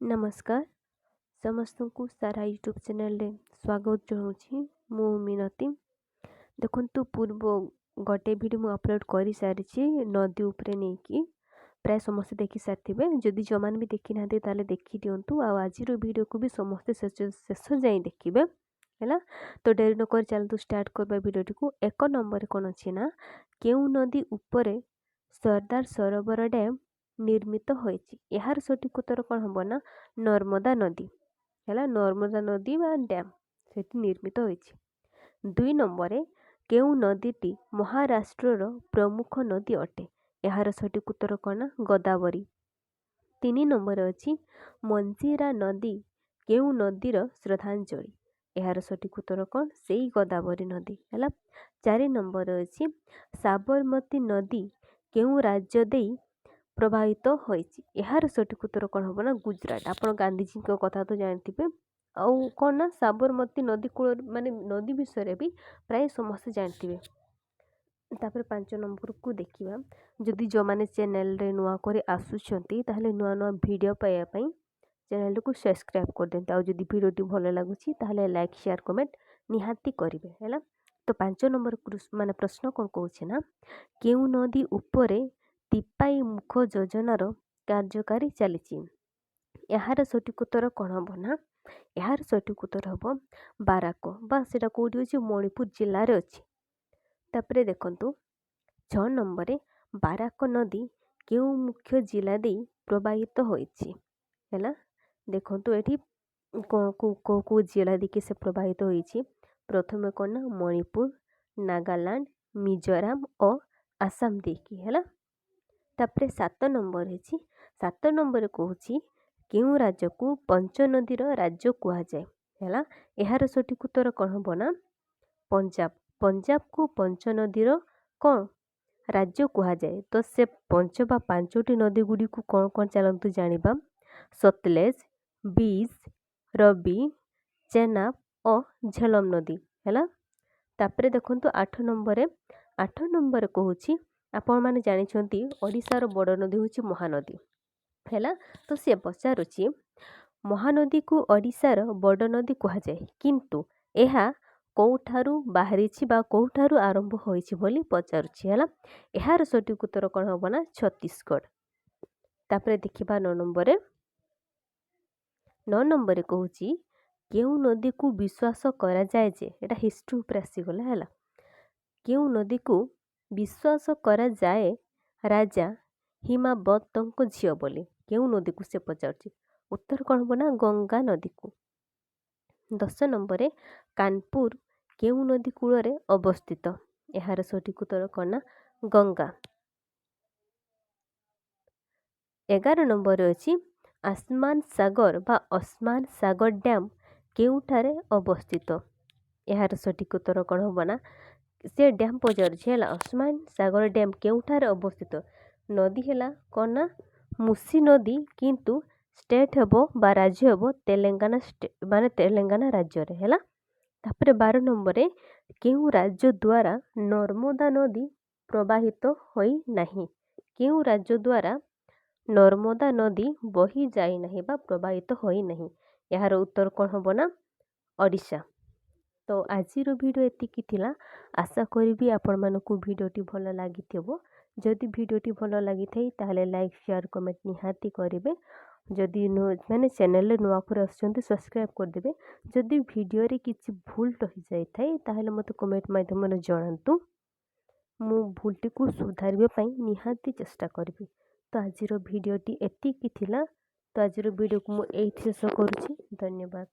नमस्कार समस्त को सारा यूट्यूब चैनल रे स्वागत जनाऊँगी मु मिनती देखु पूर्व गोटे वीडियो मु अपलोड कर सारी नदी उपरे नहीं कि प्राय समस्ते देखी सारे जदि जो मैंने भी देखी ना ताले देखी दिंतु आज वीडियो को भी समस्ते शेष जाए देखिए है। तो डेरी नक चलतु स्टार्ट करवा वीडियो को एक नंबर कौन अच्छी ना केउ नदी उपरे सरदार सरोवर डैम निर्मित होइछि यार सठिक उत्तर कौन हम ना नर्मदा नदी है। नर्मदा नदी बा डैम से निर्मित होइछि। 2 नंबर केउ नदीटी महाराष्ट्रर प्रमुख नदी अटे यार सठिक उत्तर कौन ना गोदावरी। 3 नंबर अच्छी मंजीरा नदी केउ नदीर श्रद्धांजलि यार सठिक उत्तर कौन से गोदावरी नदी है। 4 नंबर अच्छी साबरमती नदी केउ राज्य देई प्रभावित होइछि यार सठिक उत्तर कौन हम ना गुजरात। आप गांधीजी कथा तो जानते आउ कौन ना साबरमती नदी कूल माने नदी विषय भी प्राय समस्त जानते। तापर 5 नंबर को देखिबा जदि जो माने चैनल रे नुआ करे आसुछंती ताहले नुआ नुआ वीडियो पाया पई चैनल को सब्सक्राइब कर देते आ जदि वीडियोटी भल लागुची ताहले लाइक शेयर कमेंट निहाती करिवे हैला। तो 5 नंबर माने प्रश्न कोन कहउछि ना केउ नदी उपरे तिपाई मुख योजनार कार्यकारी चली यार सठिक उत्तर कौन हम ना यार सठिक उत्तर हम बाराक बा सेटा कोडी अछि मणिपुर जिल्ला रे अछि। तापरे देखंतु 6 नंबर बाराक नदी केउ मुख्य जिला दे प्रवाहित होइछि हैला। देखंतु एठी को जिला दे के से प्रवाहित होइछि प्रथमे कोन ना मणिपुर नागालैंड मिजोरम और आसाम देखी हैला। तापरे 7 नंबर है 7 नंबर कहूँ केउ राज्य को पंच नदीर राज्य कह जाए है यार सठिक उत्तर कौन हम ना पंजाब। पंजाब को पंच नदीर कौन राज्य कह जाए तो से पंच बा पांचटी नदी गुड़ी को कौन कौन चलतु जानिबा सतलेज बीज रवि चेनाब और झेलम नदी है। तापरे देखंतु 8 नंबर कहूँ आपण माने जानिछंती ओडिशार बड़ नदी होची महानदी हैला। तो से पचारुची महानदी को ओडिशार बड़ नदी कह जाए किंतु एहा कोठारु बाहरिछि बा कोठारु आरंभ होइछि बोली पचारुछि हैला। एहार सठिक उत्तर कोन हबो ना छत्तीसगढ़। तापरे देखिबा 9 नंबर कहूची केउ नदी को विश्वास करा जाए जे एटा हिस्ट्री ऊपर आसी गला हैला। केउ नदी को विश्वास करा जाए राजा हिमावतଙ୍କ झियो बोली केउ नदी को से पचारुछि उत्तर कौन हम ना गंगा नदी को। 10 नंबर कानपुर केउ नदी कूल रे अवस्थित यार सठिक उत्तर कौन ना गंगा। 11 नंबर अच्छी आसमान सागर बा अस्मान सागर डैम केउठारे अवस्थित यार सठिक उत्तर कौन हम ना से डैम पचारुछि हैला। अस्मान सागर डैम केउठारे अवस्थित नदी हैला कौन ना मुसी नदी किंतु स्टेट हेबो बा राज्य हेबो तेलंगाना माने तेलंगाना राज्य रे हैला। तापरे 12 नंबर केउ राज्य द्वारा नर्मदा नदी प्रवाहित होई नाही केउ राज्य द्वारा नर्मदा नदी बही जाई नाही बा प्रवाहित होई नाही यार उत्तर कौन हम ना ओडिशा। तो आजिर वीडियो एतिकी थिला आशा करी आपण मानकु वीडियोटी भल लागिथिबो। जदि वीडियोटी भल लगी थाई ताहले लाइक शेयर कमेंट निहाती करेंगे। जदि माने चैनल रे नुआ पर आछंती सब्सक्राइब कर देबे। जदि वीडियो रे किछि भूल रही जाई थाई ताहले मते कमेंट माध्यम रे जणांतु मु भूलटी को सुधारिबे पई निहाती चेष्टा करबी। तो आजिर वीडियोटी एतिकी थिला। तो आजिर वीडियो को मु एथि शेष करूछि। धन्यवाद।